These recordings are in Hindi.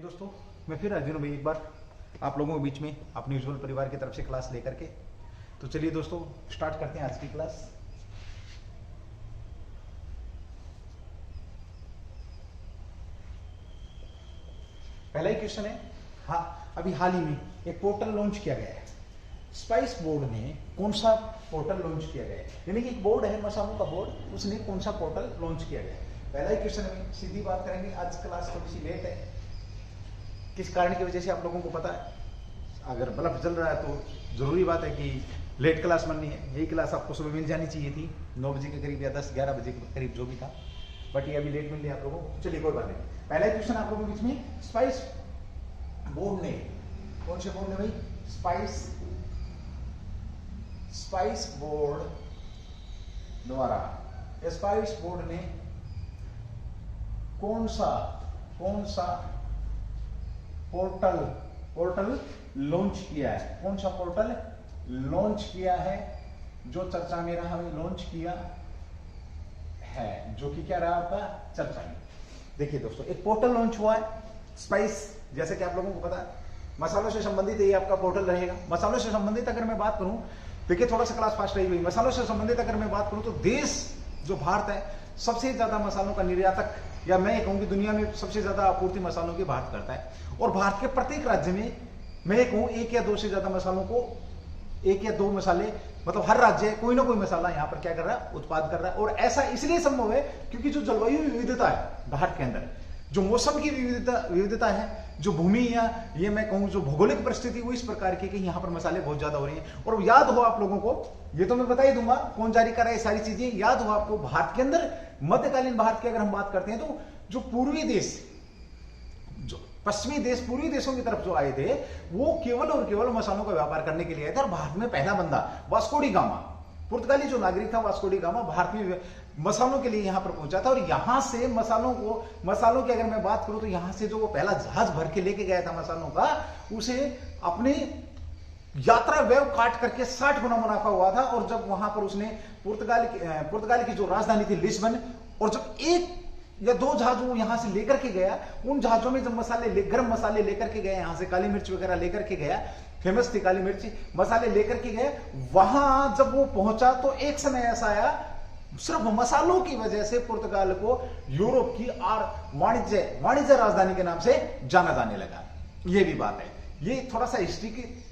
दोस्तों, मैं फिर अर्जुन भाई एक बार आप लोगों के बीच में अपने यूजुअल परिवार की तरफ से क्लास लेकर के। तो चलिए दोस्तों, स्टार्ट करते हैं आज की क्लास। पहला ही क्वेश्चन है, हाँ, अभी हाल ही में एक पोर्टल लॉन्च किया गया है। स्पाइस बोर्ड ने कौन सा पोर्टल लॉन्च किया गया है, यानी कि एक बोर्ड है मसालों का बोर्ड, उसने कौन सा पोर्टल लॉन्च किया गया है। पहला ही क्वेश्चन में सीधी बात करेंगे। आज क्लास थोड़ी सी लेट है, किस कारण की वजह से आप लोगों को पता है। अगर बल्ब जल रहा है तो जरूरी बात है कि लेट क्लास बननी है। यही क्लास आपको सुबह मिल जानी चाहिए थी 9 बजे के करीब या 10-11 बजे के करीब, जो भी था, बट ये अभी लेट मिल रही है आप लोगों को। चलिए कोई बात नहीं। पहला क्वेश्चन आप लोगों के बीच में, स्पाइस बोर्ड ने, कौन से बोर्ड ने भाई, स्पाइस बोर्ड द्वारा, स्पाइस बोर्ड ने कौन सा पोर्टल लॉन्च किया है। कौन सा पोर्टल लॉन्च किया है जो चर्चा में रहा, लॉन्च किया है जो कि क्या रहा आपका चर्चा में। देखिए दोस्तों, एक पोर्टल लॉन्च हुआ है स्पाइस, जैसे कि आप लोगों को पता है मसालों से संबंधित ये आपका पोर्टल रहेगा। मसालों से संबंधित अगर मैं बात करूं, देखिए थोड़ा सा क्लास फास्ट रही हुई। मसालों से संबंधित अगर मैं बात करूं तो देश जो भारत है, सबसे ज्यादा मसालों का निर्यातक, या मैं ये कहूंगी दुनिया में सबसे ज्यादा आपूर्ति मसालों की भारत करता है। और भारत के प्रत्येक राज्य में मैं ये कहूं 1 या 2 से ज्यादा मसालों को, 1 या 2 मसाले, मतलब हर राज्य कोई ना कोई मसाला यहाँ पर क्या कर रहा है, उत्पाद कर रहा है। और ऐसा इसलिए संभव है क्योंकि जो जलवायु विविधता है भारत के अंदर, जो मौसम की विविधता है, जो भूमि या ये मैं कहूं जो भौगोलिक परिस्थिति, वो इस प्रकार की कि यहाँ पर मसाले बहुत ज्यादा हो रही हैं। और याद हो आप लोगों को, ये तो मैं बता ही दूंगा कौन जारी कर रहा है ये सारी चीजें, याद हो आपको, भारत के अंदर मध्यकालीन भारत की अगर हम बात करते हैं तो जो पूर्वी देश, जो पश्चिमी देश, पूर्वी देशों की तरफ जो आए थे, वो केवल और केवल मसालों का व्यापार करने के लिए आए थे। और भारत में पहला बंदा वास्को डी गामा, पुर्तगाली जो नागरिक था वास्को डी गामा, भारत में मसालों के लिए यहां पर पहुंचा था। और यहां से मसालों की अगर मैं बात करूं तो यहां से जो वो पहला जहाज भर के लेके गया था मसालों का, उसे अपने यात्रा व्यय काट करके 60 गुना मुनाफा हुआ था। और जब वहां पर उसने पुर्तगाल की जो राजधानी थी लिस्बन, और जब 1 या 2 जहाज वो यहां से लेकर के गया, उन जहाजों में जब गर्म मसाले लेकर के गए, यहां से काली मिर्च वगैरह लेकर के गया, फेमस थी काली मिर्च, मसाले लेकर के गए, वहां जब वो पहुंचा तो एक समय ऐसा आया, सिर्फ मसालों की वजह से पुर्तगाल को यूरोप की वाणिज्य राजधानी के नाम से जाना जाने लगा। ये भी बात है, ये थोड़ा सा हिस्ट्री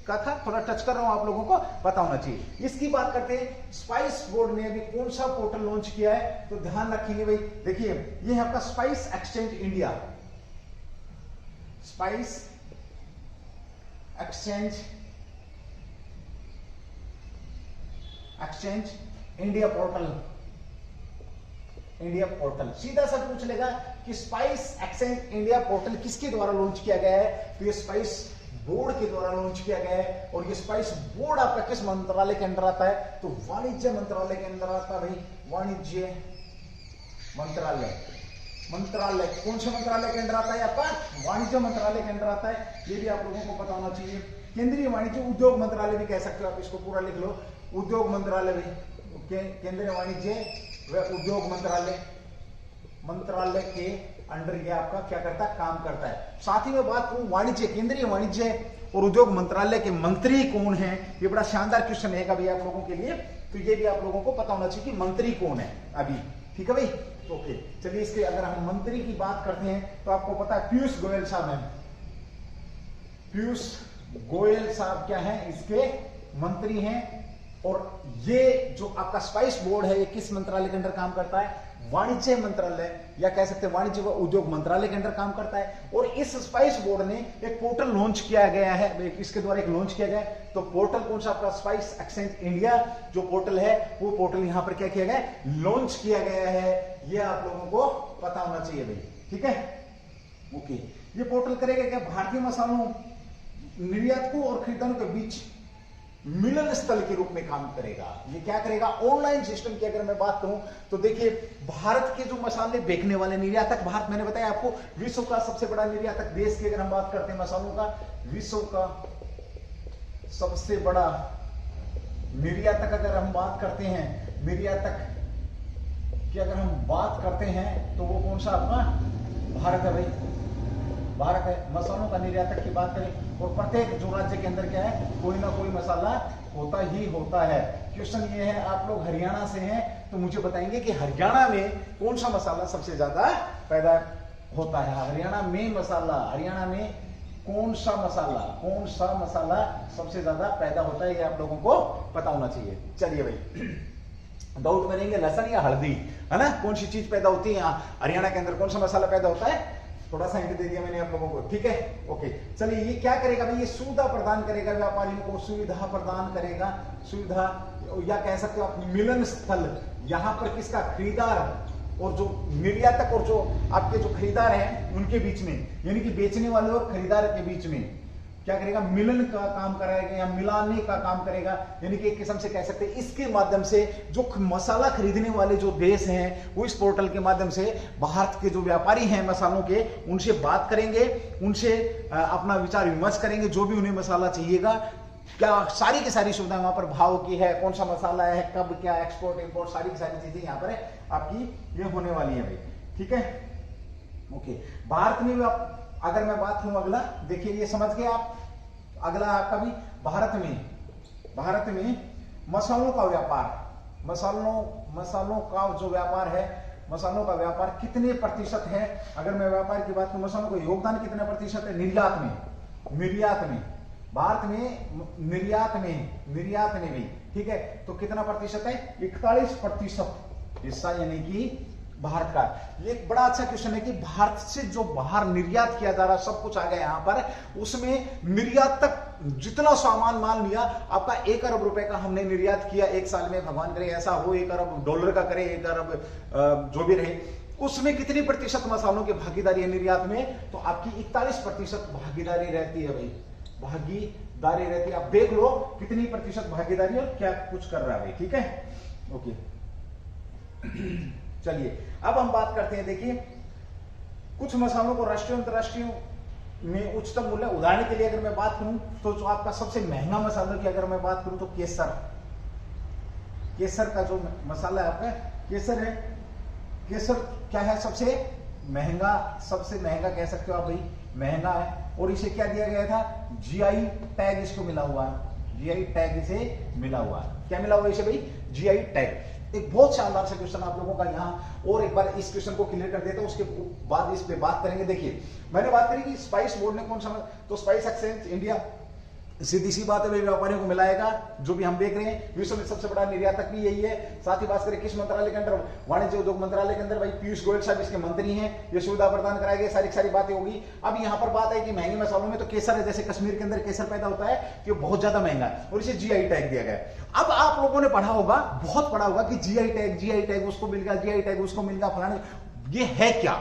का था, थोड़ा टच कर रहा हूं, आप लोगों को पता होना चाहिए। इसकी बात करते हैं, स्पाइस बोर्ड ने अभी कौन सा पोर्टल लॉन्च किया है, तो ध्यान रखेंगे भाई। देखिए ये है आपका spice exchange India, spice exchange India portal. सीधा सा पूछ लेगा कि स्पाइस एक्सचेंज इंडिया पोर्टल किसके द्वारा लॉन्च किया गया है, तो ये स्पाइस बोर्ड के द्वारा लॉन्च किया गया है। और ये स्पाइस बोर्ड आपका किस मंत्रालय के अंदर आता है, तो वाणिज्य मंत्रालय के अंदर आता है भाई, वाणिज्य मंत्रालय। कौन से मंत्रालय के अंदर आता है आपका, वाणिज्य मंत्रालय के अंदर आता है। ये भी आप लोगों को पता होना चाहिए। केंद्रीय वाणिज्य उद्योग मंत्रालय भी कह सकते हो आप, इसको पूरा लिख लो, उद्योग मंत्रालय भी, केंद्रीय वाणिज्य व उद्योग मंत्रालय के अंडर ये आपका क्या करता है, काम करता है। साथ ही में बात करूं वाणिज्य, केंद्रीय वाणिज्य और उद्योग मंत्रालय के मंत्री कौन है, ये बड़ा शानदार क्वेश्चन रहेगा भाई आप लोगों के लिए। तो ये भी आप लोगों को पता होना चाहिए कि मंत्री कौन है अभी, ठीक है भाई। ओके, चलिए इसके अगर हम मंत्री की बात करते हैं तो आपको पता है पीयूष गोयल साहब है। पीयूष गोयल साहब क्या है, इसके मंत्री हैं। और ये जो आपका स्पाइस बोर्ड है, ये किस मंत्रालय के अंदर काम करता है, वाणिज्य मंत्रालय, या कह सकते हैं वाणिज्य व उद्योग मंत्रालय के अंदर काम करता है। और इस स्पाइस बोर्ड ने एक पोर्टल लॉन्च किया गया है, इसके द्वारा एक लॉन्च किया गया है। तो पोर्टल कौन सा आपका, स्पाइस एक्सचेंज इंडिया जो पोर्टल है, वो पोर्टल यहां पर क्या किया गया है, लॉन्च किया गया है। ये आप लोगों को पता होना चाहिए भाई, ठीक है। ओके, ये पोर्टल करेगा क्या, भारतीय मसालों निर्यातकों और खरीदारों के बीच मिलन स्थल के रूप में काम करेगा। ये क्या करेगा, ऑनलाइन सिस्टम की अगर मैं बात करूं तो देखिए, भारत के जो मसाले बेचने वाले निर्यातक, भारत मैंने बताया आपको विश्व का सबसे बड़ा निर्यातक देश की अगर हम बात करते हैं मसालों का, विश्व का सबसे बड़ा निर्यातक अगर हम बात करते हैं, निर्यातक की अगर हम बात करते हैं तो वो कौन सा आपका, भारत है भाई। भारत है। मसालों का निर्यातक की बात करें और प्रत्येक जो राज्य के अंदर क्या है, कोई ना कोई मसाला होता ही होता है। क्वेश्चन ये है, आप लोग हरियाणा से हैं तो मुझे बताएंगे कि हरियाणा में कौन सा मसाला सबसे ज्यादा पैदा होता है। हरियाणा में मसाला, हरियाणा में कौन सा मसाला सबसे ज्यादा पैदा होता है, ये आप लोगों को पता होना चाहिए। चलिए भाई, डाउट करेंगे लहसुन या हल्दी, है ना, कौन सी चीज पैदा होती है यहाँ हरियाणा के अंदर, कौन सा मसाला पैदा होता है, थोड़ा सा हिंट दे दिया मैंने आप लोगों को, ठीक है। ओके, चलिए ये क्या करेगा भाई, ये सुविधा प्रदान करेगा, व्यापारियों को सुविधा प्रदान करेगा, सुविधा, या कह सकते हो आप मिलन स्थल, यहाँ पर किसका, खरीदार और जो निर्यातक और जो आपके जो खरीदार हैं उनके बीच में, यानी कि बेचने वाले और खरीदार के बीच में क्या करेगा, मिलन का काम कराएगा या मिलाने का काम करेगा, यानी कि एक किस्म से कह सकते हैं इसके माध्यम से जो मसाला खरीदने वाले जो देश हैं वो इस पोर्टल के माध्यम से भारत के जो व्यापारी हैं मसालों के, उनसे बात करेंगे, उनसे अपना विचार विमर्श करेंगे, जो भी उन्हें मसाला चाहिएगा, क्या सारी की सारी सुविधा वहां पर, भाव की है, कौन सा मसाला है, कब क्या, एक्सपोर्ट इंपोर्ट, सारी की सारी चीजें यहाँ पर आपकी ये होने वाली है भाई, ठीक है। ओके, भारत में अगर मैं बात करूं, अगला देखिए, ये समझ गए आप, अगला आपका भी भारत में मसालों का व्यापार, मसालों का जो व्यापार है, मसालों का व्यापार कितने प्रतिशत है, अगर मैं व्यापार की बात करूं, मसालों का योगदान कितने प्रतिशत है निर्यात में, भारत में निर्यात में भी, ठीक है, तो कितना प्रतिशत है, 41% हिस्सा, यानी कि भारत का। ये एक बड़ा अच्छा क्वेश्चन है कि भारत से जो बाहर निर्यात किया जा रहा सब कुछ आ गया यहाँ पर, उसमें निर्यात तक जितना सामान मान लिया, आपका 1 अरब रुपए का हमने निर्यात किया एक साल में, भगवान करे ऐसा हो, 1 अरब डॉलर का करे, 1 अरब जो भी रहे, उसमें कितनी प्रतिशत मसालों की भागीदारी है निर्यात में, तो आपकी 41% भागीदारी रहती है भाई, भागीदारी रहती है। आप देख लो कितनी प्रतिशत भागीदारी और क्या कुछ कर रहा है भाई, ठीक है। ओके, चलिए अब हम बात करते हैं, देखिए कुछ मसालों को राष्ट्रीय अंतरराष्ट्रीय में उच्चतम मूल्य, उदाहरण के लिए अगर मैं बात करूं तो जो आपका सबसे महंगा मसाला की अगर मैं बात करूं तो केसर का जो मसाला है आपका केसर है, केसर क्या है, सबसे महंगा कह सकते हो आप भाई, महंगा है, और इसे क्या दिया गया था, जीआई टैग इसको मिला हुआ है, जीआई टैग इसे मिला हुआ है, क्या मिला हुआ है इसे भाई, जीआई टैग। एक बहुत शानदार सा क्वेश्चन आप लोगों का यहाँ, और एक बार इस क्वेश्चन को क्लियर कर देता हूं, उसके बाद इस पे बात करेंगे। देखिए मैंने बात करी कि स्पाइस बोर्ड ने कौन सा, तो स्पाइस एक्सचेंज इंडिया, सीधी सी बात है, व्यापारियों को मिलाएगा, जो भी हम देख रहे हैं विश्व में सबसे बड़ा निर्यातक भी यही है। साथ ही बात करें किस मंत्रालय के अंदर, वाणिज्य उद्योग मंत्रालय के अंदर भाई पीयूष गोयल साहब इसके मंत्री हैं, ये सुविधा प्रदान कराएंगे, सारी बातें होगी। अब यहाँ पर बात है कि महंगे मसालों में तो केसर है, जैसे कश्मीर के अंदर केसर पैदा होता है, ये बहुत ज्यादा महंगा है और इसे जीआई टैग दिया गया है। अब आप लोगों ने पढ़ा होगा, बहुत पढ़ा होगा कि जीआई टैग उसको मिल गया, जीआई टैग उसको मिल गया, फलाने, ये है क्या,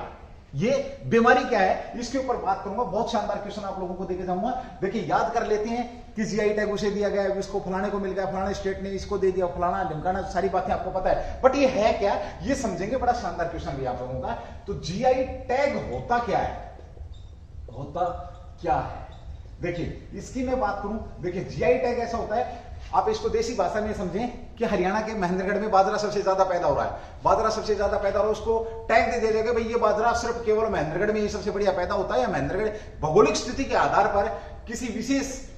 ये बीमारी क्या है, इसके ऊपर बात करूंगा। बहुत शानदार क्वेश्चन आप लोगों को देके जाऊंगा। देखिए याद कर लेते हैं कि जीआई टैग उसे दिया गया है, इसको फलाने को मिल गया, फलाने स्टेट ने इसको दे दिया, फलाना ढिमकाना, सारी बातें आपको पता है, बट ये है क्या, ये समझेंगे। बड़ा शानदार क्वेश्चन भी आप लोगों का। तो जीआई टैग होता क्या है, देखिए इसकी मैं बात करूं, देखिए जीआई टैग ऐसा होता है, आप इसको देसी भाषा में समझें कि हरियाणा के महेंद्रगढ़ में बाजरा सबसे ज्यादा पैदा हो रहा है, बाजरा सबसे ज्यादा पैदा हो रहा है, उसको टैग दे दिया जाएगा भाई ये बाजरा सिर्फ केवल महेंद्रगढ़ में ही सबसे बढ़िया पैदा होता है, या महेंद्रगढ़ भौगोलिक स्थिति के आधार पर किसी विशेष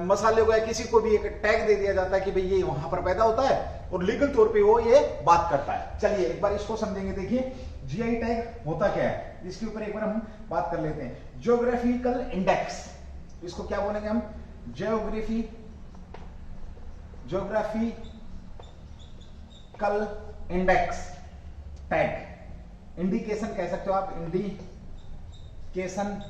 मसाले को या किसी को भी एक टैग दे दिया जाता है कि भाई ये वहां पर पैदा होता है, और लीगल तौर पर वो ये बात करता है। चलिए एक बार इसको समझेंगे। देखिए जीआई टैग होता क्या है, इसके ऊपर एक बार हम बात कर लेते हैं। ज्योग्राफिकल इंडेक्स, इसको क्या बोलेंगे हम, ज्योग्राफिकल इंडेक्स टैग, इंडिकेशन कह सकते हो आप, इंडिकेशन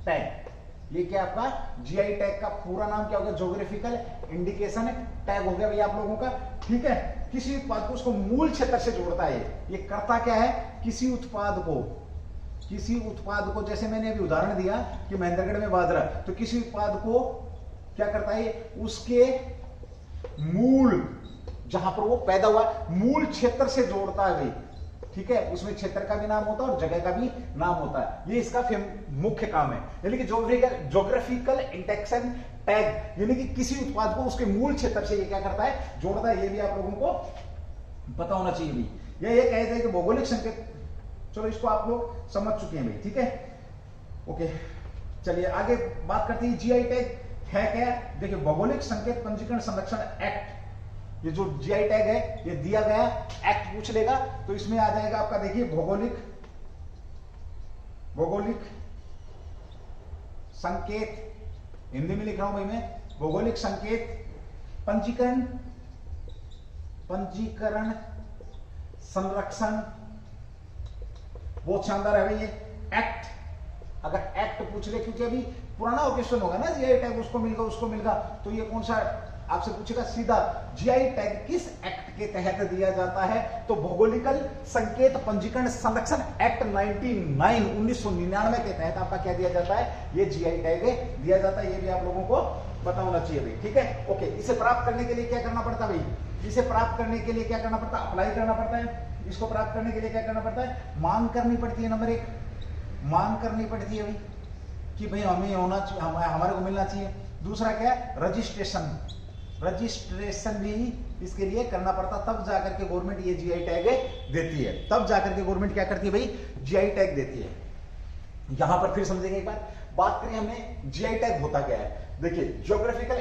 टैग, ये क्या आपका जीआई टैग का पूरा नाम क्या होगा, ज्योग्राफिकल इंडिकेशन टैग हो गया भैया आप लोगों का, ठीक है। किसी उत्पाद को उसको मूल क्षेत्र से जोड़ता है, ये करता क्या है, किसी उत्पाद को, जैसे मैंने अभी उदाहरण दिया कि महेंद्रगढ़ में बाजरा, तो किसी उत्पाद को क्या करता है, उसके मूल, जहां पर वो पैदा हुआ, मूल क्षेत्र से जोड़ता है भाई, ठीक है। उसमें क्षेत्र का भी नाम होता है और जगह का भी नाम होता है, ये इसका मुख्य काम है। यानी कि ज्योग्राफिकल इंडेक्शन टैग, यानी कि किसी उत्पाद को उसके मूल क्षेत्र से ये क्या करता है, जोड़ता है। ये भी आप लोगों को पता होना चाहिए भी। ये कहते हैं कि भौगोलिक संकेत, चलो इसको आप लोग समझ चुके हैं भाई, ठीक है। ओके, चलिए आगे बात करते हैं। जीआई टैग है क्या? देखिए, भौगोलिक संकेत पंजीकरण संरक्षण एक्ट, ये जो जीआई टैग है ये दिया गया एक्ट पूछ लेगा, तो इसमें आ जाएगा आपका, देखिए, भौगोलिक संकेत, हिंदी में लिख रहा हूं भाई मैं, भौगोलिक संकेत पंजीकरण संरक्षण, बहुत शानदार है भाई ये एक्ट। अगर एक्ट पूछ ले, क्योंकि अभी पुराना क्वेश्चन होगा ना, जीआई टैग उसको मिलेगा, तो ये कौन सा आपसे पूछेगा सीधा, जीआई टैग किस एक्ट के तहत दिया जाता है? तो भौगोलिकल संकेत पंजीकरण संरक्षण एक्ट 1999 के तहत आपका क्या दिया जाता है? ये जीआई टैग दिया जाता है। ये भी आप लोगों को पता होना चाहिए भाई, ठीक है। ओके, इसे प्राप्त करने के लिए क्या करना पड़ता है भाई? इसे प्राप्त करने के लिए क्या करना पड़ता है? अप्लाई करना पड़ता है। इसको प्राप्त करने के लिए क्या करना पड़ता है? मांग करनी पड़ती है। नंबर 1, मांग करनी पड़ती है भाई कि भाई हमें होना चाहिए, हमारे को मिलना चाहिए। दूसरा क्या है? रजिस्ट्रेशन भी इसके लिए करना पड़ता, तब जाकर के गवर्नमेंट ये जीआई टैग देती है। तब जाकर के गवर्नमेंट क्या करती है भाई? जीआई टैग देती है। यहां पर फिर समझेंगे एक बार, बात करें हमने जीआई टैग होता क्या है। देखिए, ज्योग्राफिकल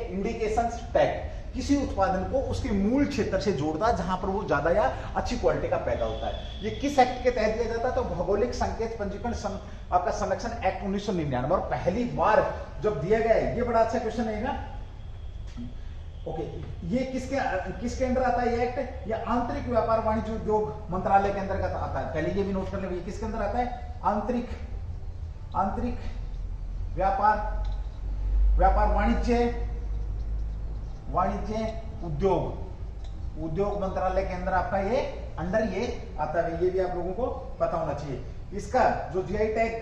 इंडिकेशंस टैग किसी उत्पादन को उसके मूल क्षेत्र से जोड़ता है जहां पर वो ज्यादा या अच्छी क्वालिटी का पैदा होता है। ये किस एक्ट के तहत दिया जाता है? तो भौगोलिक संकेत पंजीकरण आपका संरक्षण एक्ट 1999, और पहली बार जब दिया गया है, ये बड़ा अच्छा क्वेश्चन है ना। ओके, ये किसके अंदर आता है ये एक्ट? ये आंतरिक व्यापार वाणिज्य उद्योग मंत्रालय के अंतर्गत आता है। पहले ये भी नोट कर ले, किसके अंदर आता है? आंतरिक व्यापार वाणिज्य उद्योग मंत्रालय के अंदर आपका ये अंडर ये आता है। ये भी आप लोगों को पता होना चाहिए। इसका जो जीआई टैग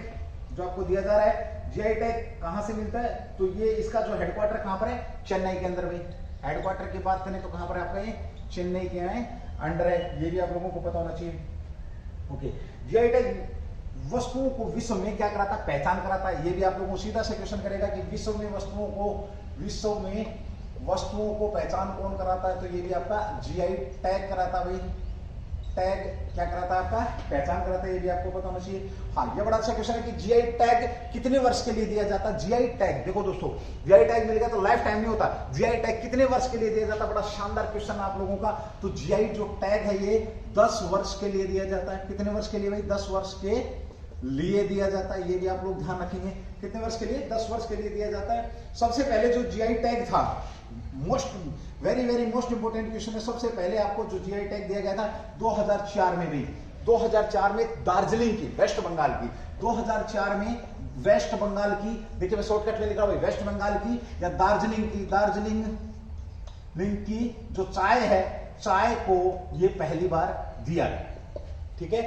जो आपको दिया जा रहा है, जीआई टैग कहां से मिलता है? तो ये इसका जो हेडक्वार्टर कहां पर है? चेन्नई के अंदर भाई। हेडक्वार्टर की बात करें तो कहां पर है आपका? ये चेन्नई के अंडर है। ये भी आप लोगों को पता होना चाहिए। ओके, जीआई टैग वस्तुओं को विश्व में क्या कराता है? पहचान कराता है। ये भी आप लोगों को सीधा से क्वेश्चन करेगा कि विश्व में वस्तुओं को पहचान कौन कराता है? तो ये भी आपका जीआई टैग कराता है भाई। टैग क्या कराता है? आपका पहचान कराता है। ये भी आपको पता होना चाहिए। हाँ, ये बड़ा अच्छा क्वेश्चन है कि जीआई टैग कितने वर्ष के लिए दिया जाता है? जीआई टैग देखो दोस्तों, जीआई टैग मिल गया तो लाइफ टाइम नहीं होता। जीआई टैग कितने वर्ष के लिए दिया जाता है? बड़ा शानदार क्वेश्चन है आप लोगों का। तो जीआई जो टैग है ये 10 वर्ष के लिए दिया जाता है। कितने वर्ष के लिए भाई? 10 वर्ष के लिए दिया जाता है। ये भी आप लोग ध्यान रखेंगे, कितने वर्ष के लिए? 10 वर्ष के लिए दिया जाता है। सबसे पहले जो जीआई टैग था, वेरी मोस्ट इंपोर्टेंट क्वेश्चन है। सबसे पहले आपको जो जीआई टैग दिया गया था 2004 में भी, 2004 में दार्जिलिंग की, वेस्ट बंगाल की, 2004 में वेस्ट बंगाल की, देखिए मैं शॉर्टकट में लिख रहा हूं, वेस्ट बंगाल की या दार्जिलिंग की जो चाय है, चाय को ये पहली बार दिया गया। ठीक है,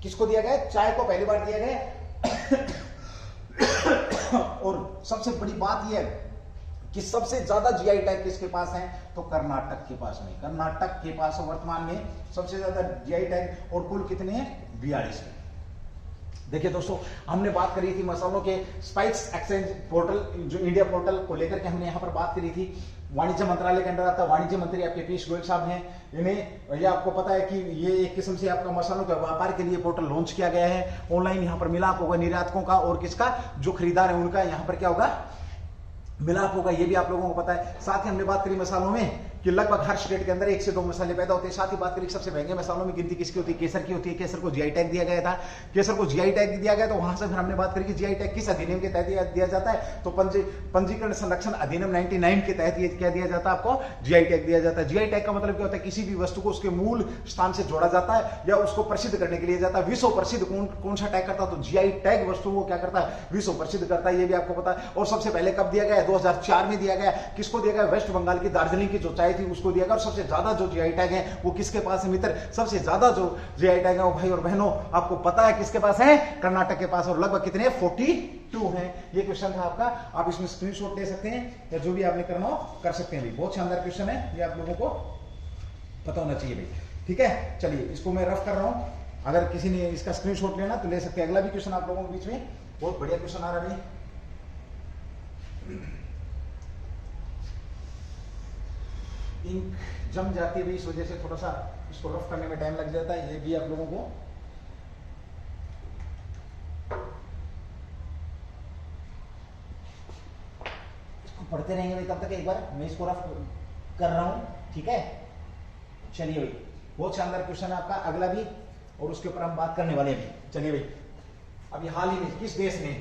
किसको दिया गया? चाय को पहली बार दिया गया। और सबसे बड़ी बात यह है कि सबसे ज्यादा जीआई टैग किसके पास है? तो कर्नाटक के पास में। कर्नाटक के पास वर्तमान में सबसे ज्यादा जीआई टैग, और कुल कितने हैं? 42 है। देखिए दोस्तों, हमने बात करी थी मसालों के स्पाइस एक्सचेंज पोर्टल, जो इंडिया पोर्टल को लेकर के हमने यहां पर बात करी थी। वाणिज्य मंत्रालय के अंदर आता है। वाणिज्य मंत्री आपके पीयूष गोयल साहब हैं। इन्हें ये आपको पता है कि ये एक किस्म से आपका मसालों के व्यापार के लिए पोर्टल लॉन्च किया गया है। ऑनलाइन यहाँ पर मिलाप होगा निर्यातकों का और किसका? जो खरीदार है उनका यहाँ पर क्या होगा? मिलाप होगा। ये भी आप लोगों को पता है। साथ ही हमने बात करी मसालों में कि लगभग हर स्टेट के अंदर 1 से 2 मसाले पैदा होते हैं। साथ ही बात करी सबसे महंगे मसालों में गिनती किसकी होती है? केसर की होती है। केसर को जीआई टैग दिया गया था। केसर को जीआई टैग दिया गया, तो वहां से फिर हमने बात करी कि जीआई टैग किस अधिनियम के तहत दिया जाता है? तो पंजीकरण संरक्षण अधिनियम 99 के तहत ये क्या दिया जाता है? आपको जीआई टैग दिया जाता है। जीआई टैग का मतलब क्या होता है? किसी भी वस्तु को उसके मूल स्थान से जोड़ा जाता है या उसको प्रसिद्ध करने के लिए जाता है। विश्व प्रसिद्ध कौन सा टैग करता है? तो जीआई टैग वस्तु को क्या करता है? विश्व प्रसिद्ध करता है। ये भी आपको पता है। और सबसे पहले कब दिया गया? 2004 में दिया गया। किसको दिया गया? वेस्ट बंगाल की दार्जिलिंग की जो चाय थी उसको दिया गया। और सबसे ज्यादा जो जीआई टैग है वो किसके पास है मित्र? सबसे ज्यादा जो जीआई टैग है वो भाई और बहनों आपको पता है किसके पास है? कर्नाटक के पास। और लगभग कितने? 42 हैं। ये क्वेश्चन था आपका। आप इसमें स्क्रीनशॉट ले सकते हैं या जो भी आपने करना हो कर सकते हैं। बहुत शानदार क्वेश्चन है, ये आप लोगों को पता होना चाहिए भाई। ठीक है, चलिए इसको मैं रफ कर रहा हूं। अगर किसी ने इसका स्क्रीनशॉट लेना तो ले सकते हैं। अगला भी क्वेश्चन आप लोगों के बीच में बहुत बढ़िया क्वेश्चन आ रहा है। इंक जम जाती है, इस वजह से थोड़ा सा इसको रफ करने में टाइम लग जाता है। ये भी आप लोगों को पढ़ते रहेंगे भाई, तब तक एक बार मैं इसको रफ कर रहा हूं, ठीक है। चलिए भाई, बहुत शानदार क्वेश्चन है आपका, अगला भी, और उसके ऊपर हम बात करने वाले हैं। चलिए भाई, अभी हाल ही में किस देश ने,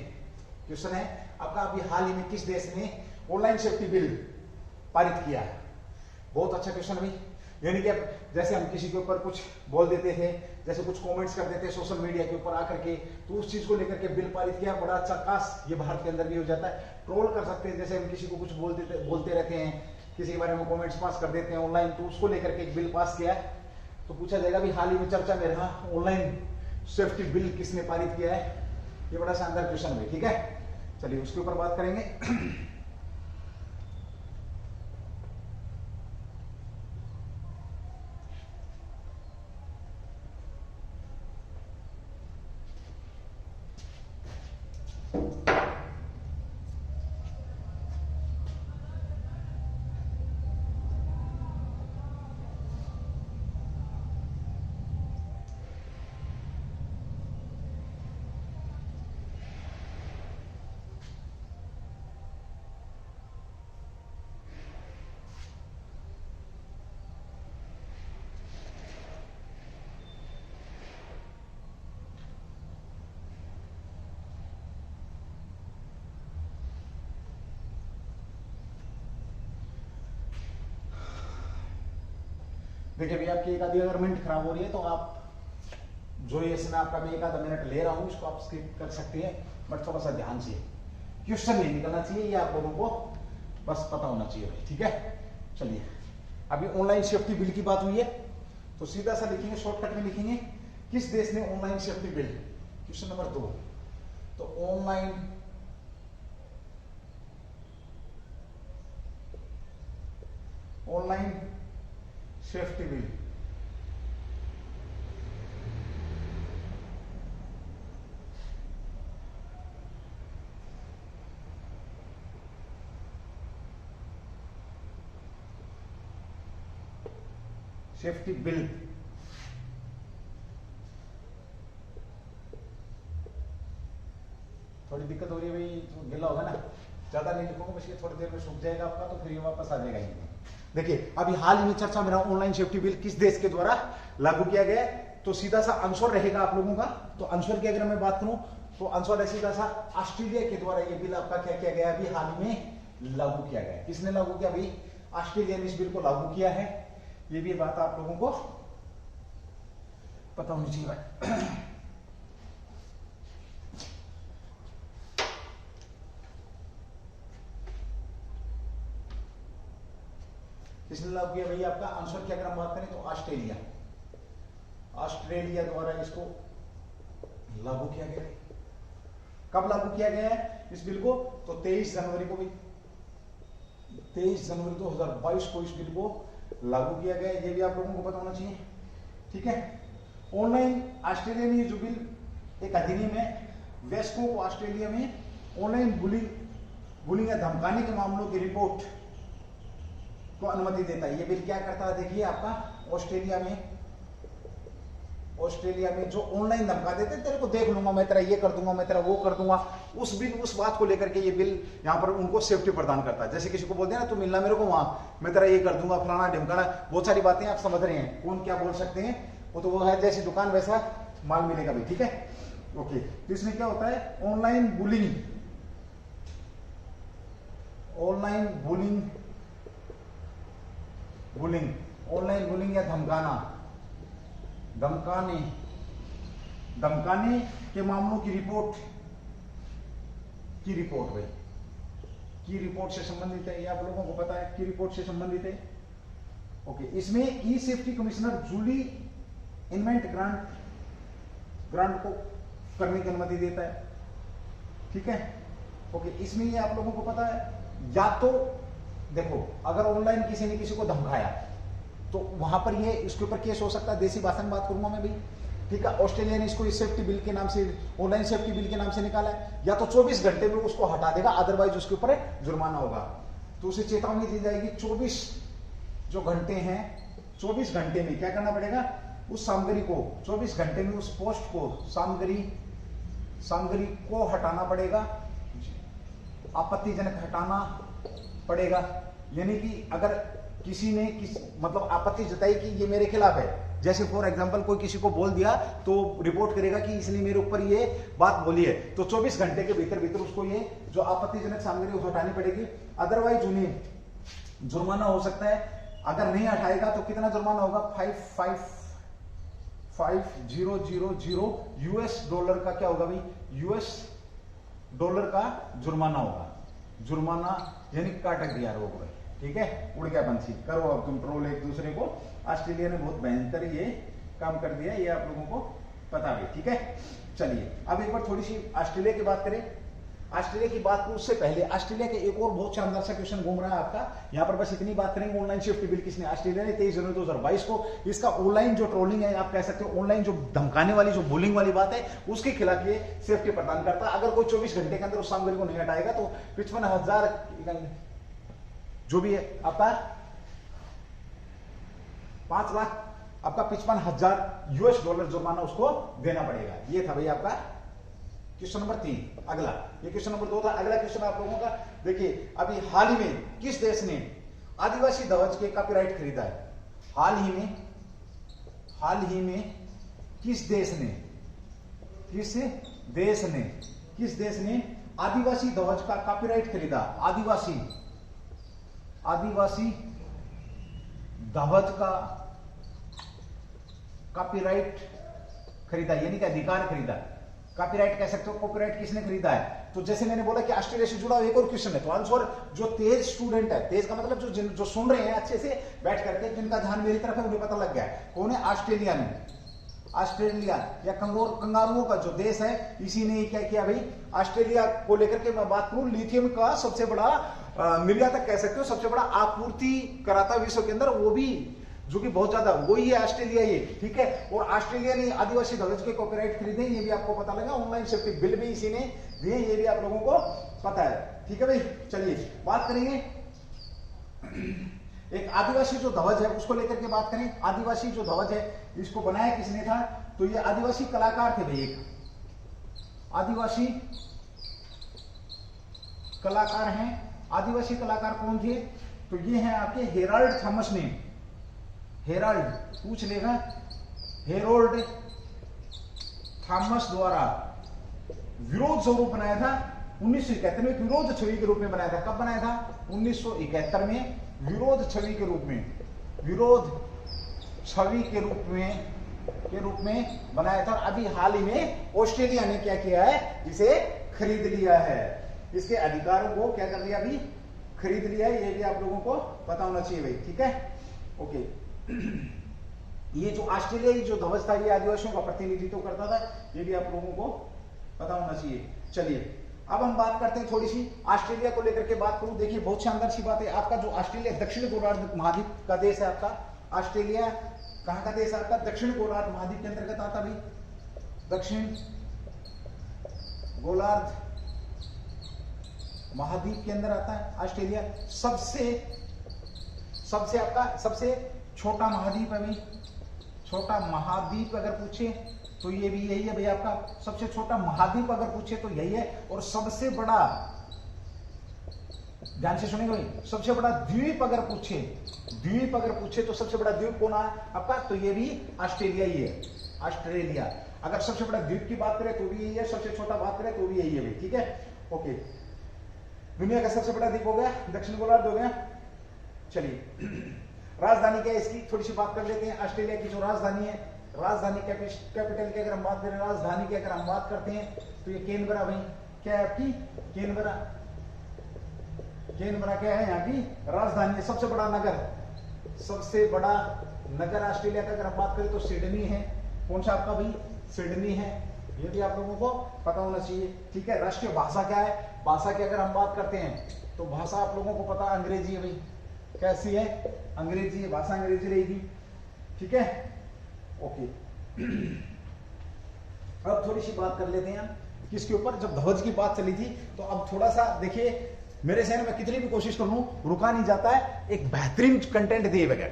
क्वेश्चन है आपका, अभी हाल ही में किस देश ने ऑनलाइन सेफ्टी बिल पारित किया है? बहुत अच्छा क्वेश्चन भाई। यानी कि अब जैसे हम किसी के ऊपर कुछ बोल देते थे, जैसे कुछ कमेंट्स कर देते हैं सोशल मीडिया के ऊपर आकर के, तो उस चीज को लेकर के बिल पारित किया, बड़ा अच्छा, काश ये भारत के अंदर भी हो जाता है। ट्रोल कर सकते हैं, जैसे हम किसी को कुछ बोलते रहते हैं, किसी के बारे में कमेंट्स पास कर देते हैं ऑनलाइन, तो उसको लेकर के एक बिल पास किया है। तो पूछा जाएगा भी हाल ही में चर्चा में रहा ऑनलाइन सेफ्टी बिल किसने पारित किया है? ये बड़ा शानदार क्वेश्चन है, ठीक है। चलिए उसके ऊपर बात करेंगे। देखिए भैया, आपकी एक आधी अगर मिनट खराब हो रही है तो आप जो ये इसमें आपका मैं एक आधा मिनट ले रहा हूं, इसको आप स्किप कर सकते हैं, बट थोड़ा सा ध्यान से, क्वेश्चन नहीं निकलना चाहिए, ये आप लोगों को बस पता होना चाहिए भाई, ठीक है। चलिए, अभी ऑनलाइन सेफ्टी बिल की बात हुई है, तो सीधा सा लिखेंगे, शॉर्टकट में लिखेंगे, किस देश ने online safety bill, question number 2, तो online safety bill safety bill थोड़ी दिक्कत हो रही है भाई, तो गिला होगा ना, ज्यादा नहीं लिखोगे, बस ये थोड़ी देर में सूख जाएगा आपका, तो फिर ये वापस आ जाएगा। देखिए, अभी हाल ही में चर्चा में रहा ऑनलाइन सेफ्टी बिल किस देश के द्वारा लागू किया गया है, तो सीधा सा आंसर रहेगा आप लोगों का। तो आंसर की अगर मैं बात करूं तो आंसर है सीधा सा ऑस्ट्रेलिया के द्वारा ये बिल आपका क्या किया गया, अभी हाल ही में लागू किया गया है। किसने लागू किया भाई? ऑस्ट्रेलिया ने इस बिल को लागू किया है। ये भी बात आप लोगों को पता होनी चाहिए भाई। किसने लागू किया भैया? आपका आंसर की अगर हम बात करें तो ऑस्ट्रेलिया द्वारा इसको लागू किया गया। कब लागू किया गया है इस बिल को? तो 23 जनवरी को भी, 23 जनवरी 2022 को इस बिल को लागू किया गया। ये भी आप लोगों को पता होना चाहिए, ठीक है। ऑनलाइन ऑस्ट्रेलिया में जो बिल एक अधिनियम है, वयस्कों को ऑस्ट्रेलिया में ऑनलाइन बुलिंग या धमकाने के मामलों की रिपोर्ट को अनुमति देता है। ये बिल क्या करता है? देखिए, आपका ऑस्ट्रेलिया में जो ऑनलाइन धमका देते, तेरे को देख लूंगा मैं, तेरा ये कर दूंगा, मैं तेरा वो कर दूंगा, उस बात को लेकर के ये बिल यहाँ पर उनको सेफ्टी प्रदान करता है। जैसे किसी को बोलते हैं ना, तू मिलना मेरे को वहां, मैं तेरा ये कर दूंगा, फलाना ढिमकाना, बहुत सारी बातें आप समझ रहे हैं, कौन क्या बोल सकते हैं, वो तो वो है जैसी दुकान वैसा माल मिलेगा भी, ठीक है, ओके। तो इसमें क्या होता है? ऑनलाइन बुलिंग या धमकाने के मामलों की रिपोर्ट भाई, की रिपोर्ट से संबंधित है। ये आप लोगों को पता है, की रिपोर्ट से संबंधित है, ओके। इसमें ई safety commissioner Julie invent grant को करने की अनुमति देता है, ठीक है, ओके। इसमें ये आप लोगों को पता है, या तो देखो, अगर ऑनलाइन किसी ने किसी को धमकाया तो वहां पर ये इसके ऊपर केस हो सकता है। देसी भाषा में बात करूंगा मैं भाई, ठीक है। ऑस्ट्रेलिया ने इसको इस सेफ्टी बिल के नाम से, ऑनलाइन सेफ्टी बिल के नाम से निकाला है। या तो 24 घंटे में उसको हटा देगा, अदरवाइज उसके ऊपर जुर्माना होगा। तो उसे चेतावनी दी जाएगी, 24 जो घंटे हैं, 24 घंटे में क्या करना पड़ेगा? उस सामग्री को 24 घंटे में उस पोस्ट को, सामग्री को हटाना पड़ेगा। आपत्तिजनक हटाना पड़ेगा। यानी कि अगर किसी ने मतलब आपत्ति जताई कि ये मेरे खिलाफ है, जैसे फॉर एग्जांपल कोई किसी को बोल दिया तो रिपोर्ट करेगा कि इसने मेरे ऊपर ये बात बोली है, तो 24 घंटे के भीतर भीतर उसको ये जो आपत्तिजनक सामग्री हटानी पड़ेगी। अदरवाइज उन्हें जुर्माना हो सकता है। अगर नहीं हटाएगा तो कितना जुर्माना होगा, 5,000 यूएस डॉलर का क्या होगा भाई, यूएस डॉलर का जुर्माना होगा। जुर्माना यानी काटक दिया रोक भाई, ठीक है। उड़ गया पंछी, करो अब तुम ट्रोल एक दूसरे को। ऑस्ट्रेलिया ने बहुत भयंकर ये काम कर दिया, ये आप लोगों को पता है, ठीक है। चलिए अब एक बार थोड़ी सी ऑस्ट्रेलिया की बात करें। ऑस्ट्रेलिया की बात करूं उससे पहले ऑस्ट्रेलिया के एक और बहुत शानदार सा क्वेश्चन घूम रहा है आपका, यहां पर बस इतनी बात करेंगे। ऑनलाइन सेफ्टी बिल किसने, ऑस्ट्रेलिया ने 23 जनवरी 2022 को इसका ऑनलाइन जो ट्रोलिंग है, आप कह सकते हो ऑनलाइन जो धमकाने वाली जो बुलिंग वाली बात है, उसके खिलाफ ये सेफ्टी प्रदान करता है। अगर कोई 24 घंटे के अंदर उस सामग्री को नहीं हटाएगा तो 55,000 जो भी है आपका 5 लाख आपका 55,000 यूएस डॉलर जुर्माना उसको देना पड़ेगा। ये था भाई आपका क्वेश्चन नंबर 3। अगला, ये क्वेश्चन नंबर 2 था। अगला क्वेश्चन आप लोगों का देखिए, अभी हाल ही में किस देश ने आदिवासी ध्वज के कॉपीराइट खरीदा है? हाल ही में किस देश ने आदिवासी ध्वज का कॉपीराइट खरीदा? आदिवासी ध्वज का कॉपीराइट खरीदा, यानी कि अधिकार खरीदा। कॉपीराइट कह सकते हो, कॉपीराइट किसने खरीदा है? तो जैसे मैंने बोला कि ऑस्ट्रेलिया से जुड़ा एक और क्वेश्चन है, तो आंसर जो तेज स्टूडेंट है, तेज का मतलब जो सुन रहे हैं अच्छे से बैठ करके, जिनका ध्यान मेरी तरफ है, उन्हें पता लग गया है कौन है। ऑस्ट्रेलिया या कंगारुओं का जो देश है, इसी ने क्या किया भाई, ऑस्ट्रेलिया को लेकर के मैं बात करूं, लिथियम का सबसे बड़ा निर्यातक कह सकते हो, सबसे बड़ा आपूर्ति कराता विश्व के अंदर, वो भी जो कि बहुत ज्यादा, वही है ऑस्ट्रेलिया ये, ठीक है। और ऑस्ट्रेलिया ने आदिवासी ध्वज के कॉपीराइट खरीदे, ये भी आपको पता लगा। ऑनलाइन सेफ्टी बिल भी इसी ने दिए, ये भी आप लोगों को पता है, ठीक है भाई। चलिए बात करेंगे, एक आदिवासी जो ध्वज है उसको लेकर के बात करें। आदिवासी जो ध्वज है इसको बनाया किसने था? तो ये आदिवासी कलाकार थे भाई, एक आदिवासी कलाकार हैं। आदिवासी कलाकार कौन थे? तो ये हैं आपके हेराल्ड थॉमस ने, हेराल्ड पूछ लेगा, हेरोल्ड थॉमस द्वारा विरोध स्वरूप बनाया था 1971 में, विरोध छवि के रूप में बनाया था। कब बनाया था? 1971 में विरोध छवि के रूप में, विरोध छवि के रूप में बनाया था। और अभी हाल ही में ऑस्ट्रेलिया ने क्या किया है, इसे खरीद लिया है, इसके अधिकारों को क्या कर लिया, अभी खरीद लिया है। ये भी आप लोगों को पता होना चाहिए भाई, ठीक है, ओके। ये जो ऑस्ट्रेलियाई जो ध्वज था, ये आदिवासियों का प्रतिनिधित्व करता था, ये भी आप लोगों को पता होना चाहिए। चलिए अब हम बात करते हैं थोड़ी सी ऑस्ट्रेलिया को लेकर के बात करूं। देखिए बहुत शानदार सी बात है, आपका जो ऑस्ट्रेलिया दक्षिण गोलार्ध महाद्वीप का देश है, आपका ऑस्ट्रेलिया कहां का देश है? आपका दक्षिण गोलार्ध महाद्वीप के अंतर्गत आता भाई, दक्षिण गोलार्ध महाद्वीप के अंदर आता है ऑस्ट्रेलिया। सबसे आपका सबसे छोटा महाद्वीप है भाई, छोटा महाद्वीप अगर पूछे तो ये भी यही है भाई, आपका सबसे छोटा महाद्वीप अगर पूछे तो यही है। और सबसे बड़ा, ध्यान से सुनेंगे भाई, सबसे बड़ा द्वीप अगर पूछे तो सबसे बड़ा द्वीप कौन है आपका? तो ये भी ऑस्ट्रेलिया ही है, ऑस्ट्रेलिया। अगर सबसे बड़ा द्वीप की बात करें तो भी यही है, सबसे छोटा बात करें तो भी यही है भाई, ठीक है, ओके। दुनिया का सबसे बड़ा द्वीप हो गया, दक्षिण गोलार्ध हो गया। चलिए राजधानी क्या है इसकी थोड़ी सी बात कर लेते हैं। ऑस्ट्रेलिया की जो राजधानी है, राजधानी कैपिटल की अगर हम बात करें, राजधानी की अगर हम बात करते हैं तो ये कैनबरा भाई, क्या है आपकी? कैनबरा क्या है यहाँ की राजधानी है। सबसे बड़ा नगर ऑस्ट्रेलिया का अगर हम बात करें तो सिडनी है। कौन सा आपका भाई? सिडनी है, ये भी आप लोगों को पता होना चाहिए, ठीक है। राष्ट्रीय भाषा क्या है? भाषा की अगर हम बात करते हैं तो भाषा आप लोगों को पता अंग्रेजी है भाई, कैसी है? अंग्रेजी है, भाषा अंग्रेजी रहेगी, ठीक है, ओके। अब थोड़ी सी बात कर लेते हैं किसके ऊपर, जब ध्वज की बात चली थी तो अब थोड़ा सा देखिए, मेरे शहर में कितनी भी कोशिश कर लूं रुका नहीं जाता है, एक बेहतरीन कंटेंट दिए बगैर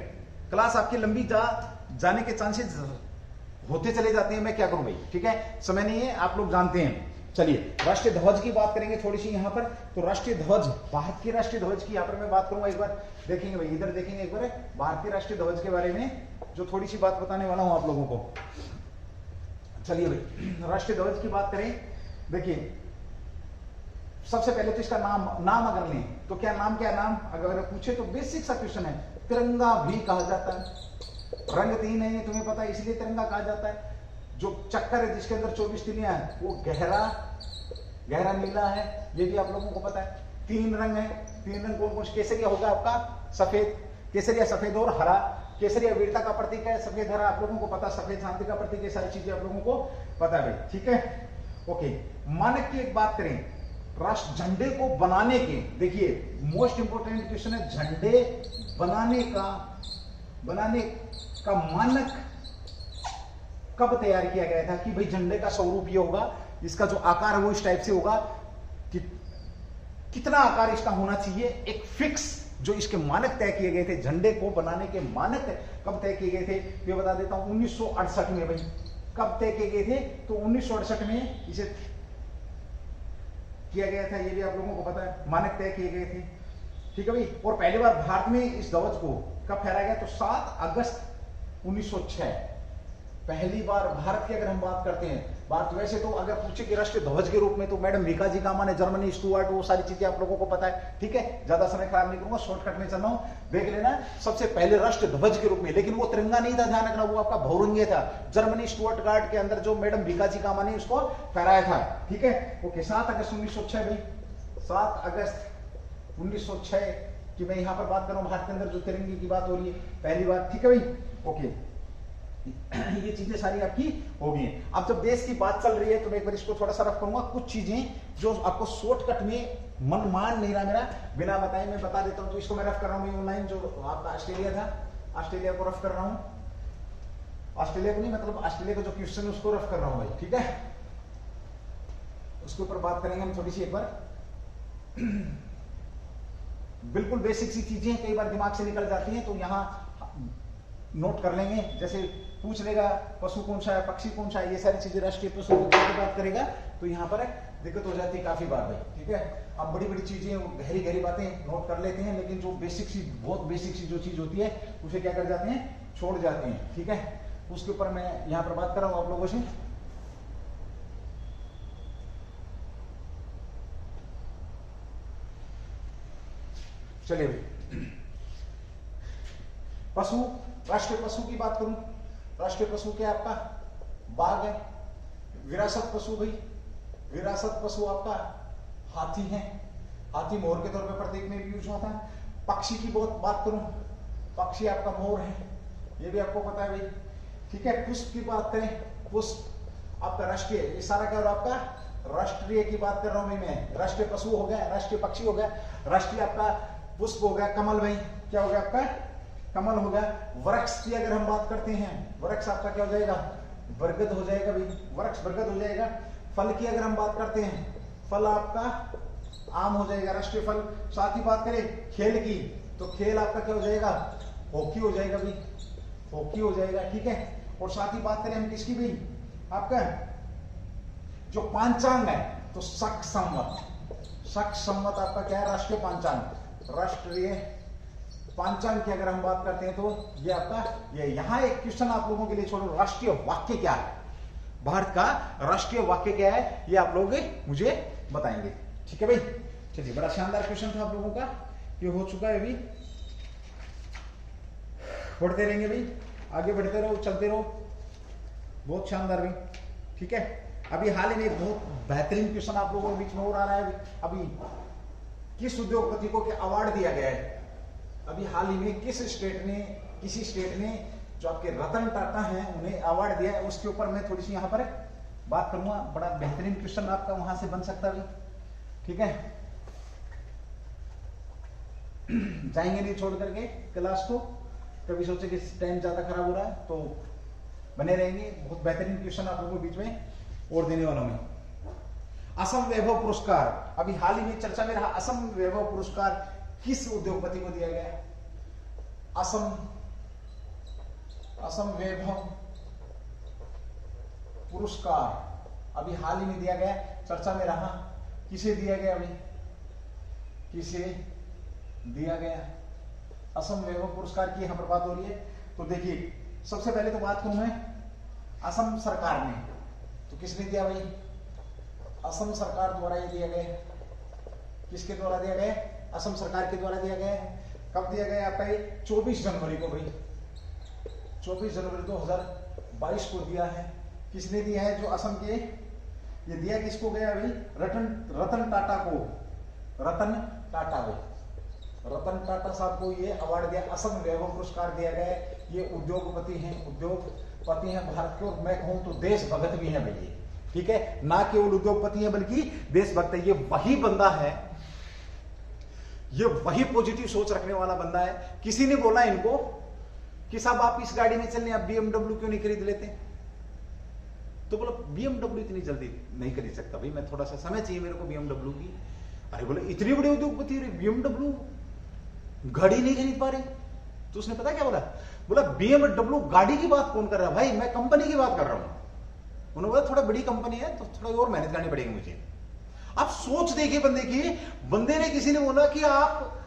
क्लास आपकी लंबी जाने के चांसेस होते चले जाते हैं। मैं क्या करूं भाई, ठीक है, समय नहीं है, आप लोग जानते हैं। चलिए राष्ट्रीय ध्वज की बात करेंगे थोड़ी सी यहाँ पर। तो राष्ट्रीय ध्वज, भारत के राष्ट्रीय ध्वज की यहाँ पर मैं बात करूंगा एक बार। देखेंगे भाई, इधर देखेंगे एक बार भारतीय राष्ट्रीय ध्वज के बारे में जो थोड़ी सी बात बताने वाला हूं आप लोगों को। चलिए भाई, राष्ट्रीय ध्वज की बात करें। देखिए सबसे पहले तो इसका नाम अगर लें तो क्या नाम, क्या नाम अगर पूछे तो बेसिक सा क्वेश्चन है, तिरंगा भी कहा जाता है। रंग तीन है ये तुम्हें पता है, इसलिए तिरंगा कहा जाता है। जो चक्कर है जिसके अंदर 24 तिलियां हैं वो गहरा नीला है, ये भी आप लोगों को पता है। तीन रंग है, तीन रंग कौन कौन से? केसरिया होगा आपका, सफेद, केसरिया सफेद और हरा। केसरिया वीरता का प्रतीक है, सफेद हरा आप लोगों को पता, सफेद शांति का प्रतीक है, सारी चीजें आप लोगों को पता है भाई, ठीक है। ओके, मानक की एक बात करें, राष्ट्र झंडे को बनाने के, देखिए मोस्ट इंपोर्टेंट क्वेश्चन है, झंडे बनाने का मानक कब तैयार किया गया था कि भाई झंडे का स्वरूप ये होगा, इसका जो आकार है वो इस टाइप से होगा, कि कितना आकार इसका होना चाहिए, एक फिक्स जो इसके मानक तय किए गए थे। झंडे को बनाने के मानक कब तय किए गए थे ये बता देता हूं। 1968 में भाई, कब तय किए गए थे? तो 1968 में इसे किया गया था, ये भी आप लोगों को पता है, मानक तय किए गए थे, ठीक है भाई। और पहली बार भारत में इस ध्वज को कब फहराया गया? तो 7 अगस्त 1906 पहली बार भारत की अगर हम बात करते हैं। भारत वैसे तो अगर पूछे कि राष्ट्रीय ध्वज के रूप में तो मैडम भिकाजी कामा ने, जर्मनी, स्टुअर्ट, वो सारी चीजें आप लोगों को पता है, ठीक है। ज्यादा समय खराब नहीं करूंगा, शॉर्टकट में चल रहा हूं, देख लेना। सबसे पहले राष्ट्रीय ध्वज के रूप में, लेकिन वो तिरंगा नहीं था, ध्यान रखना, वो आपका बहुरंगीय था। जर्मनी स्टुअर्ट गार्ड के अंदर जो मैडम भिकाजी कामा ने उसको फहराया था, ठीक है। ओके, 7 अगस्त 1906 भाई, 7 अगस्त 1906 की मैं यहां पर बात कर रहा हूं। भारत के अंदर जो तिरंगे की बात हो रही है पहली बार, ठीक है भाई। ओके, ये चीजें सारी आपकी हो गई हैं। अब जब देश की बात चल रही है तो मैं एक बार इसको थोड़ा सा रफ करूंगा। कुछ चीजें जो आपको शॉर्टकट में मन मान नहीं रहा मेरा, बिना बताए मैं बता देता हूं। तो इसको मैं रफ कर रहा हूं ऑनलाइन, जो आपका ऑस्ट्रेलिया था, ऑस्ट्रेलिया को रफ कर रहा हूं। ऑस्ट्रेलिया को नहीं, मतलब ऑस्ट्रेलिया का जो क्वेश्चन है उसको रफ कर रहा हूं भाई, ठीक है। उसके ऊपर बात करेंगे हम थोड़ी सी एक बार। बिल्कुल बेसिक सी चीजें कई बार दिमाग से निकल जाती हैं, तो यहां नोट कर लेंगे। जैसे पूछ लेगा पशु कौन सा है, पक्षी कौन सा है, ये सारी चीजें राष्ट्रीय पशु की बात करेगा तो यहाँ पर दिक्कत हो जाती है काफी बार भाई, ठीक है। अब बड़ी बड़ी चीजें, गहरी बातें नोट कर लेते हैं, लेकिन जो बेसिक सी, बहुत बेसिक सी जो चीज होती है उसे क्या कर जाते हैं, छोड़ जाते हैं, ठीक है। उसके ऊपर मैं यहाँ पर बात कर रहा हूँ आप लोगों से। चलिए भाई, पशु, राष्ट्रीय पशु की बात करूं, राष्ट्रीय पशु क्या आपका बाघ है। विरासत पशु भाई, विरासत पशु आपका हाथी है। हाथी मोर के तौर पे प्रतीक में भी यूज हुआ था। पक्षी की बहुत बात करूं, पक्षी आपका मोर है, ये भी आपको पता है भाई, ठीक है। पुष्प की बात करें, पुष्प आपका राष्ट्रीय, ये सारा क्या आपका राष्ट्रीय की बात कर रहा हूं भाई मैं। राष्ट्रीय पशु हो गया, राष्ट्रीय पक्षी हो गया, राष्ट्रीय आपका पुष्प हो गया। कमल भाई क्या हो गया आपका, कमल हो गया। वृक्ष की अगर हम बात करते हैं, वृक्ष आपका क्या हो जाएगा, बरगद हो जाएगा भाई, वृक्ष बरगद हो जाएगा। फल की अगर हम बात करते हैं, फल आपका आम हो जाएगा, राष्ट्रीय फल। साथ ही बात करें खेल की, तो खेल आपका क्या हो जाएगा, हॉकी हो जाएगा भाई, हॉकी हो जाएगा, ठीक है। और साथ ही बात करें हम किसकी भाई, आपका जो पांचांग है, तो शक संवत, शक संवत आपका क्या है, राष्ट्रीय पांचांग। राष्ट्रीय पांचांग की अगर हम बात करते हैं तो ये आपका, ये यहां एक क्वेश्चन आप लोगों के लिए छोड़ो, राष्ट्रीय वाक्य क्या है, भारत का राष्ट्रीय वाक्य क्या है, ये आप लोग मुझे बताएंगे, ठीक है भाई। चलिए, बड़ा शानदार क्वेश्चन था आप लोगों का, ये हो चुका है अभी। बढ़ते रहेंगे भाई, आगे बढ़ते रहो, चलते रहो, बहुत शानदार भाई, ठीक है। अभी हाल ही में बहुत बेहतरीन क्वेश्चन आप लोगों के बीच में और आ रहा है। अभी किस उद्योगपति को क्या अवार्ड दिया गया है, अभी हाल ही में किस स्टेट ने, किसी स्टेट ने जो आपके रतन टाटा हैं उन्हें अवार्ड दिया है, उसके ऊपर मैं थोड़ी सी यहां पर बात करूंगा। बड़ा बेहतरीन क्वेश्चन आपका वहां से बन सकता है, ठीक है। जाएंगे नहीं छोड़ करके क्लास को, कभी सोचे कि टाइम ज्यादा खराब हो रहा है तो बने रहेंगे। बहुत बेहतरीन क्वेश्चन आप लोगों के बीच में और देने वाला हूं। असम वैभव पुरस्कार, अभी हाल ही में चर्चा में रहा, असम वैभव पुरस्कार किस उद्योगपति को दिया गया? असम वैभव पुरस्कार अभी हाल ही में दिया गया। चर्चा में रहा, किसे दिया गया भाई, किसे दिया गया? असम वैभव पुरस्कार की यहां पर बात हो रही है। तो देखिए सबसे पहले तो बात करूं मैं असम सरकार ने, तो किसने दिया भाई? असम सरकार द्वारा ये दिया गया। किसके द्वारा दिया गया? असम सरकार के द्वारा दिया गया। कब दिया गया आपका? ये 24 जनवरी को भाई, 24 जनवरी 2022 को दिया है। किसने दिया है? जो असम के, ये दिया किसको गया भाई? रतन टाटा को, रतन टाटा भाई, रतन टाटा साहब को ये अवार्ड दिया, असम वैभव पुरस्कार दिया गया। ये उद्योगपति हैं भारत के, और मैं कहूं तो देशभक्त भी हैं भाई, ठीक है, ना केवल उद्योगपति हैं बल्कि देशभक्त है। ये वही बंदा है, ये वही पॉजिटिव सोच रखने वाला बंदा है। किसी ने बोला इनको कि साहब आप इस गाड़ी में चलने, आप BMW क्यों नहीं खरीद लेते? तो बोला BMW इतनी जल्दी नहीं खरीद सकता भाई, मैं थोड़ा सा समय चाहिए मेरे को BMW की। अरे बोले इतनी बड़ी उद्योगपति BMW गाड़ी नहीं खरीद पा रहे? तो उसने पता क्या बोला? बोला BMW गाड़ी की बात कौन कर रहा है भाई, मैं कंपनी की बात कर रहा हूं। उन्होंने बोला थोड़ा बड़ी कंपनी है तो थोड़ा और मेहनत करनी पड़ेगी मुझे। आप सोच देखिए बंदे की, बंदे ने, किसी ने बोला कि आप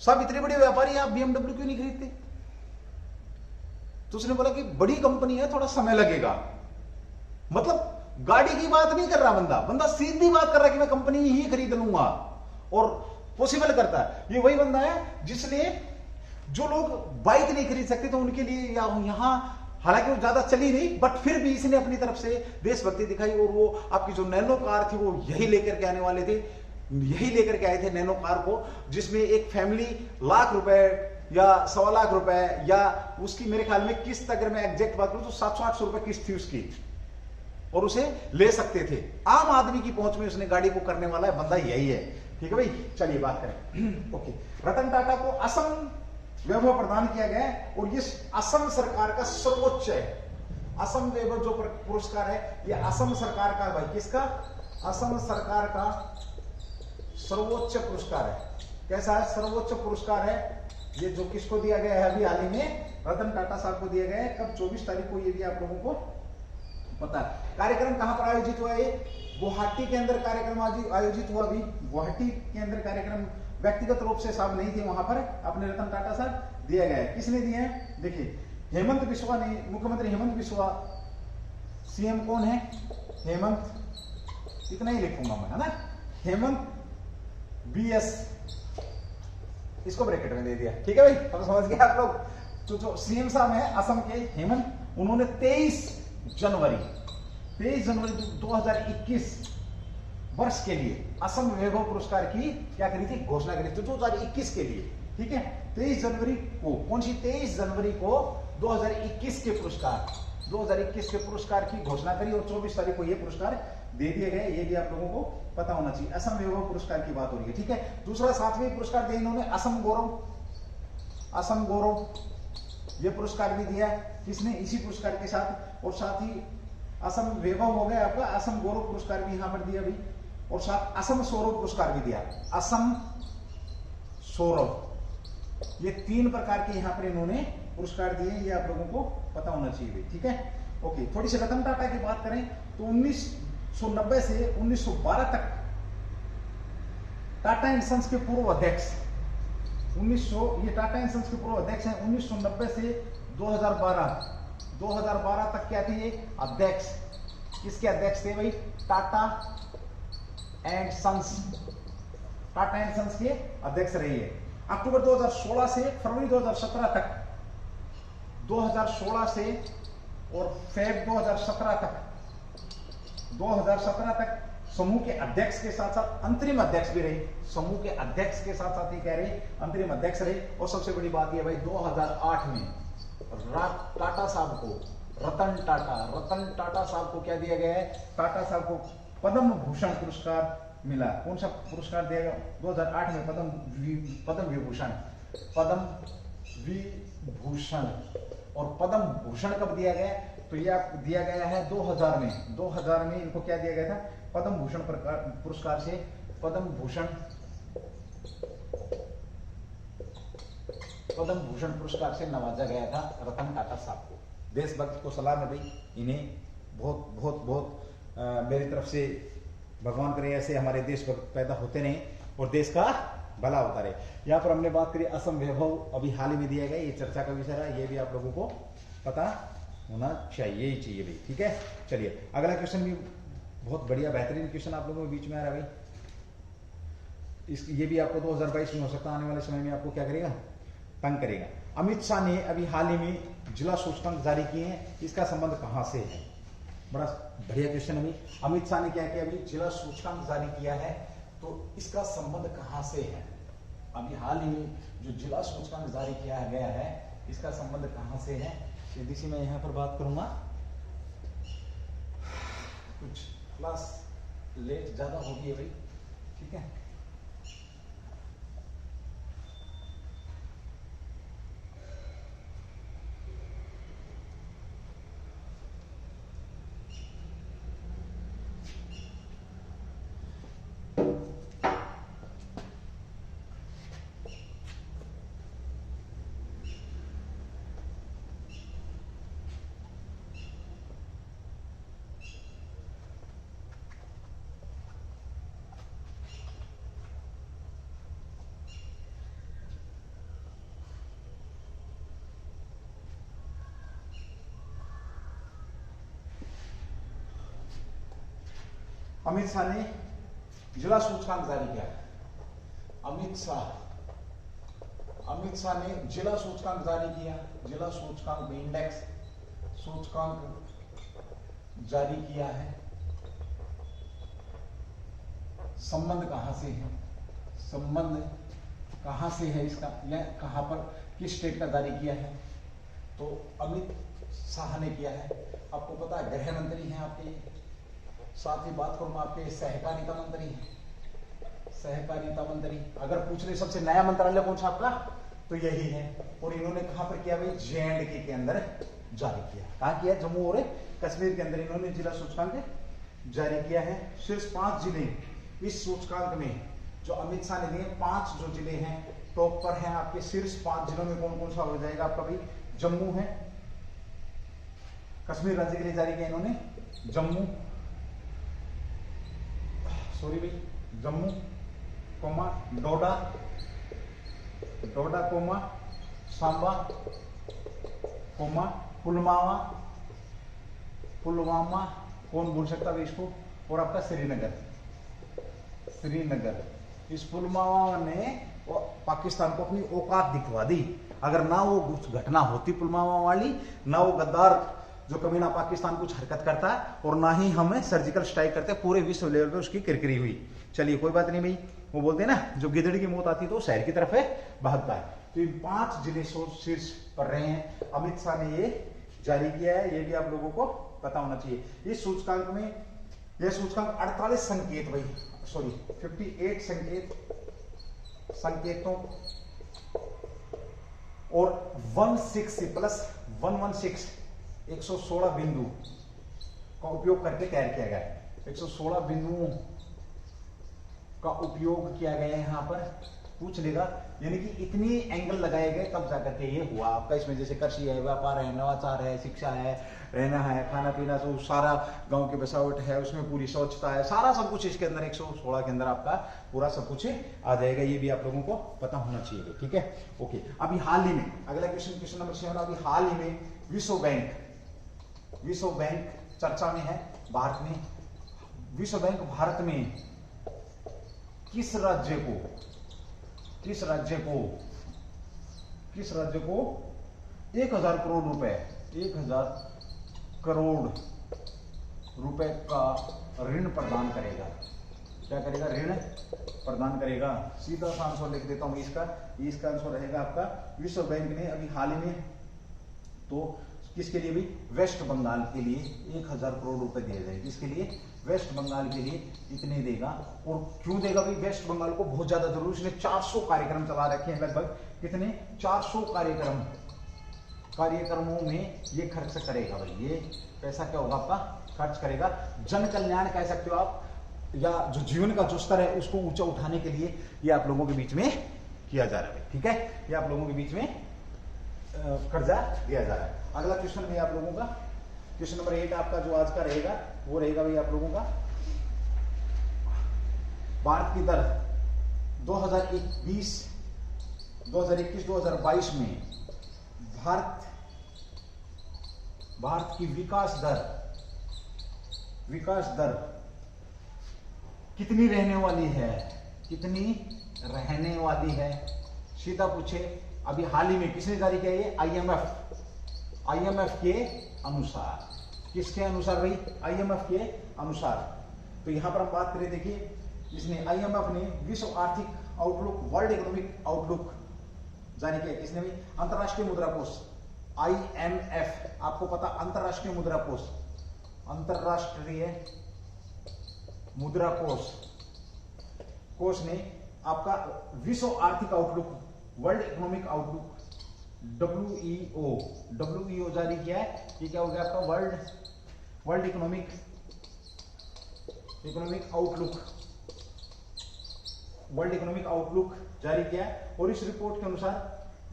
सब इतने बड़े व्यापारी, आप BMW क्यों नहीं खरीदते? तो उसने बोला कि बड़ी कंपनी है, थोड़ा समय लगेगा। मतलब गाड़ी की बात नहीं कर रहा बंदा सीधी बात कर रहा है कि मैं कंपनी ही खरीद लूंगा, और पॉसिबल करता है। ये वही बंदा है जिसने, जो लोग बाइक नहीं खरीद सकते तो उनके लिए यहां, हालांकि वो ज्यादा चली नहीं, बट फिर भी इसने अपनी तरफ से देशभक्ति दिखाई, और वो आपकी जो नैनो कार थी वो यही लेकर के आने वाले थे, यही लेकर के आए थे नैनो कार को, जिसमें एक फैमिली लाख रुपए या 1.25 लाख रुपए, या उसकी मेरे ख्याल में किस्त, अगर मैं एग्जैक्ट बात करूं तो 700-800 रुपए किस्त थी उसकी, और उसे ले सकते थे। आम आदमी की पहुंच में उसने गाड़ी को करने वाला है बंदा यही है, ठीक है भाई। चलिए बात करें। ओके, रतन टाटा को असम वैभव प्रदान किया गया है, और ये असम सरकार का सर्वोच्च है। असम वैभव जो पुरस्कार है ये असम सरकार का भाई, किसका? असम सरकार का सर्वोच्च पुरस्कार है। कैसा है? सर्वोच्च पुरस्कार है ये, जो किसको दिया गया है अभी हाल ही में? रतन टाटा साहब को दिया गया है। कब? 24 तारीख को, ये भी आप लोगों को पता है। कार्यक्रम कहां पर आयोजित हुआ? ये गुवाहाटी के अंदर कार्यक्रम आयोजित हुआ। अभी गुवाहाटी के अंदर कार्यक्रम, व्यक्तिगत रूप से साहब नहीं थे वहां पर, अपने रतन टाटा साहब दिया गया है। किसने दिए हैं? देखिए हेमंत बिस्वा ने, मुख्यमंत्री हेमंत बिस्वा। सीएम कौन है? हेमंत, इतना ही लिखूंगा मैं, है ना, हेमंत BS, इसको ब्रैकेट में दे दिया, ठीक है भाई, तो समझ गए आप लोग। तो जो सीएम साहब है असम के, हेमंत, उन्होंने 23 जनवरी 2021 वर्ष के लिए असम वैभव पुरस्कार की क्या करी थी? घोषणा करी थी 2021 के लिए, ठीक है। 23 जनवरी को, कौन सी? 23 जनवरी को 2021 के पुरस्कार की घोषणा करी, और 24 तारीख को ये पुरस्कार दे दिए गए। ये भी आप लोगों को पता होना चाहिए। असम वैभव पुरस्कार की बात हो रही है, ठीक है। दूसरा 7वें पुरस्कार दिया इन्होंने, असम गौरव, ये पुरस्कार भी दिया किसने? इसी पुरस्कार के साथ, और साथ ही असम वैभव हो गया आपका, असम गौरव पुरस्कार भी यहां पर दिया भी, और साथ असम सौरभ पुरस्कार भी दिया। असम सौरभ, ये 3 प्रकार के यहां पर इन्होंने पुरस्कार दिए, ये आप लोगों को पता होना चाहिए, ठीक है। ओके, थोड़ी सी रतन टाटा की बात करें तो 1990 से 1912 तक टाटा एंड सन्स के पूर्व अध्यक्ष, ये टाटा एंड सन्स के पूर्व अध्यक्ष हैं। 1990 से 2012 तक क्या थे ये? अध्यक्ष। किसके अध्यक्ष थे भाई? टाटा एंड सन्स के अध्यक्ष रहे हैं। अक्टूबर 2016 से फरवरी 2017 तक, 2016 से और फेब 2017 तक समूह के अध्यक्ष के साथ साथ अंतरिम अध्यक्ष भी रहे। समूह के अध्यक्ष के साथ साथ ही कह रहे अंतरिम अध्यक्ष रहे। और सबसे बड़ी बात यह भाई 2008 में टाटा साहब को, रतन टाटा साहब को क्या दिया गया है? टाटा साहब को पद्म भूषण पुरस्कार मिला। कौन सा पुरस्कार दिया गया? 2008 में पद्म विभूषण। और पद्म भूषण कब दिया गया? तो यह दिया गया है 2000 में इनको क्या दिया गया था? पद्म भूषण पुरस्कार से पद्म भूषण पुरस्कार से नवाजा गया था रतन टाटा साहब को। देशभक्त को सलाम है भाई, इन्हें बहुत मेरी तरफ से भगवान करे ऐसे हमारे देश पैदा होते रहे और देश का भला होता रहे। यहाँ पर हमने बात करी असम वैभव, अभी हाल ही में दिया गया, ये चर्चा का विषय रहा, ये भी आप लोगों को पता होना चाहिए ही चाहिए भाई, ठीक है। चलिए अगला क्वेश्चन भी बहुत बढ़िया बेहतरीन क्वेश्चन आप लोगों के बीच में आ रहा है भाई। ये भी आपको 2022 में हो सकता है, आने वाले समय में आपको क्या करेगा, तंग करेगा। अमित शाह ने अभी हाल ही में जिला सूचकांक जारी किए हैं, इसका संबंध कहां से है? बड़ा बढ़िया क्वेश्चन है भाई। अमित शाह ने क्या किया, अभी जिला सूचकांक जारी किया है, तो इसका संबंध कहां से है? अभी हाल ही में जो जिला सूचकांक जारी किया गया है, इसका संबंध कहां से है? सीधी सी मैं यहां पर बात करूंगा, कुछ क्लास लेट ज्यादा हो गई है भाई, ठीक है। अमित शाह ने जिला सूचकांक जारी किया। अमित शाह ने जिला सूचकांक जारी किया, जिला सूचकांक में इंडेक्स सूचकांक जारी किया है। संबंध कहां से है, संबंध कहां से है इसका, या कहां पर किस स्टेट का जारी किया है? तो अमित शाह ने किया है। आपको पता है गृह मंत्री हैं आपके, साथ ही बात करूं आपके सहकारिता मंत्री हैं, सहकारिता मंत्री। अगर पूछ रहे सबसे नया मंत्रालय कौन सा आपका, तो यही है। और इन्होंने कहां पर किया भाई, JNK के अंदर जारी किया। कहां किया, जम्मू और कश्मीर के अंदर इन्होंने जिला सूचकांक जारी किया है। शीर्ष 5 जिले इस सूचकांक में जो अमित शाह ने दिए, 5 जो जिले हैं टॉप पर हैं आपके। शीर्ष 5 जिलों में कौन कौन सा हो जाएगा आपका भाई, जम्मू है, कश्मीर राज्य के लिए जारी किया इन्होंने जम्मू, सॉरी भाई, जम्मू कोमा डोडा, डोडा कोमा सांबा कोमा पुलवामा, पुलवामा कौन भूल सकता है इसको, और आपका श्रीनगर, श्रीनगर। इस पुलवामा ने पाकिस्तान को अपनी औकात दिखवा दी। अगर ना वो घटना होती पुलवामा वाली, ना वो गद्दार जो कमीना पाकिस्तान कुछ हरकत करता है, और ना ही हमें सर्जिकल स्ट्राइक करते, पूरे विश्व लेवल पे उसकी किरकिरी हुई। चलिए कोई बात नहीं भाई, वो बोलते हैं ना जो गिदड़ की मौत आती है तो शहर की तरफ है भागता है। तो ये 5 जिले शीर्ष पर रहे हैं, अमित शाह ने ये जारी किया है, ये भी आप लोगों को पता होना चाहिए। इस सूचकांक में यह सूचकांक 48 संकेत भाई, सॉरी 58 संकेतों और 116 प्लस 116 116 बिंदु का उपयोग करके तैयार किया गया है। 116 बिंदुओं का उपयोग किया गया है। यहां पर पूछ लेगा, यानी कि इतनी एंगल लगाए गए तब जाकर के ये हुआ आपका। इसमें जैसे कृषि है, व्यापार है, नवाचार है, शिक्षा है, रहना है, खाना पीना, तो सारा गांव की बसावट है, उसमें पूरी स्वच्छता है, सारा सब कुछ इसके अंदर 116 के अंदर आपका पूरा सब कुछ आ जाएगा। ये भी आप लोगों को पता होना चाहिए, ठीक है। ओके, अभी हाल ही में अगला क्वेश्चन नंबर 7, अभी हाल ही में विश्व बैंक चर्चा में है भारत में। विश्व बैंक भारत में किस राज्य को 1000 करोड़ रुपए, 1000 करोड़ रुपए का ऋण प्रदान करेगा? क्या करेगा, ऋण प्रदान करेगा। सीधा सा आंसर लिख देता हूं इसका आंसर रहेगा आपका, विश्व बैंक ने अभी हाल ही में तो किसके लिए भी, वेस्ट बंगाल के लिए 1000 करोड़ रुपए दिए जाएंगे। किसके लिए, वेस्ट बंगाल के लिए इतने देगा। और क्यों देगा भाई, वेस्ट बंगाल को बहुत ज्यादा जरूरी, इसने 400 कार्यक्रम चला रखे हैं, लगभग कितने 400 कार्यक्रमों में ये खर्च करेगा भाई। ये पैसा क्या होगा आपका, खर्च करेगा। जन कल्याण कह सकते हो आप, या जो जीवन का जो स्तर है उसको ऊंचा उठाने के लिए ये आप लोगों के बीच में किया जा रहा है, ठीक है। ये आप लोगों के बीच में कर्जा दिया जा रहा है। अगला क्वेश्चन भी आप लोगों का, क्वेश्चन नंबर 8 आपका जो आज का रहेगा वो रहेगा भाई आप लोगों का भारत की दर 2021-2022 में भारत की विकास दर कितनी रहने वाली है सीधा पूछे। अभी हाल ही में किसने जारी किया ये? आईएमएफ के अनुसार। किसके अनुसार भाई? आईएमएफ के अनुसार। तो यहां पर हम बात करें, देखिए इसने आईएमएफ ने विश्व आर्थिक आउटलुक, वर्ल्ड इकोनॉमिक आउटलुक जारी किया। किसने भी? अंतरराष्ट्रीय मुद्रा कोष आईएमएफ। आपको पता अंतरराष्ट्रीय मुद्रा कोष ने आपका विश्व आर्थिक outlook, world economic outlook WEO जारी किया है। ये क्या हो गया आपका? वर्ल्ड इकोनॉमिक आउटलुक जारी किया है। और इस रिपोर्ट के अनुसार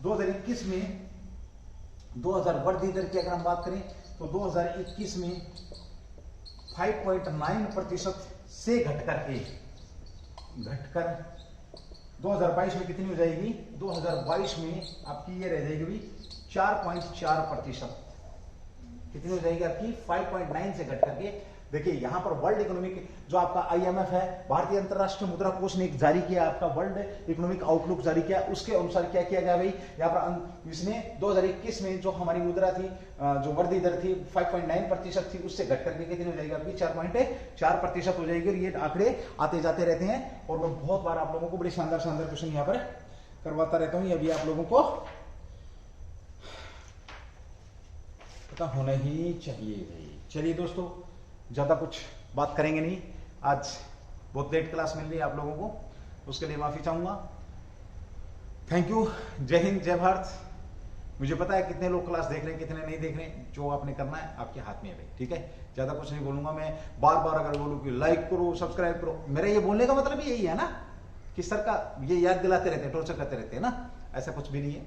2021 में 2000 वृद्धि दर की अगर हम बात करें तो 2021 में 5.9% से घटकर 2022 में कितनी हो जाएगी? 2022 में आपकी ये रह जाएगी 4.4%। कितनी हो जाएगी आपकी? 5.9 से घट करके। देखिए यहां पर वर्ल्ड इकोनॉमिक जो आपका आईएमएफ है, भारतीय अंतरराष्ट्रीय मुद्रा कोष ने एक जारी किया, आपका वर्ल्ड इकोनॉमिक आउटलुक जारी किया। उसके अनुसार क्या किया गया भाई? यहाँ पर इसने 2021 में जो हमारी मुद्रा थी, जो वृद्धि दर थी 5.9% थी, उससे घट करके कितनी हो जाएगी आपकी? 4.4% हो जाएगी। और ये आंकड़े आते जाते रहते हैं और मैं बहुत बार आप लोगों को बड़े शानदार क्वेश्चन यहाँ पर करवाता रहता हूँ। ये भी आप लोगों को पता होना ही चाहिए भाई। चलिए दोस्तों, ज्यादा कुछ बात करेंगे नहीं। आज बहुत लेट क्लास मिल रही है आप लोगों को, उसके लिए माफी चाहूंगा। Thank you. जय हिंद, जय भारत। मुझे पता है कितने लोग क्लास देख रहे हैं, कितने नहीं देख रहे हैं। जो आपने करना है आपके हाथ में है भाई, ठीक है। ज्यादा कुछ नहीं बोलूंगा मैं। बार बार अगर बोलूं कि लाइक करो, सब्सक्राइब करो, मेरा ये बोलने का मतलब यही है ना कि सर का ये याद दिलाते रहते हैं, टॉर्चर करते रहते हैं ना। ऐसा कुछ भी नहीं है।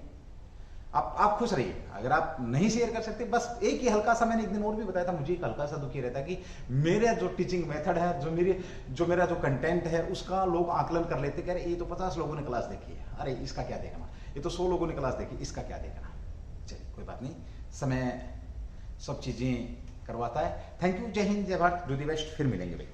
आप खुश रहिए। अगर आप नहीं शेयर कर सकते, बस एक ही हल्का सा, मैंने एक दिन और भी बताया था, मुझे एक हल्का सा दुखी रहता है कि मेरा जो टीचिंग मेथड है, जो मेरा जो कंटेंट है, उसका लोग आकलन कर लेते, कह रहे ये तो 50 लोगों ने क्लास देखी है, अरे इसका क्या देखना, ये तो 100 लोगों ने क्लास देखी, इसका क्या देखना। चलिए कोई बात नहीं, समय सब चीजें करवाता है। Thank you. जय हिंद, जय भारत। Do the best. फिर मिलेंगे भाई।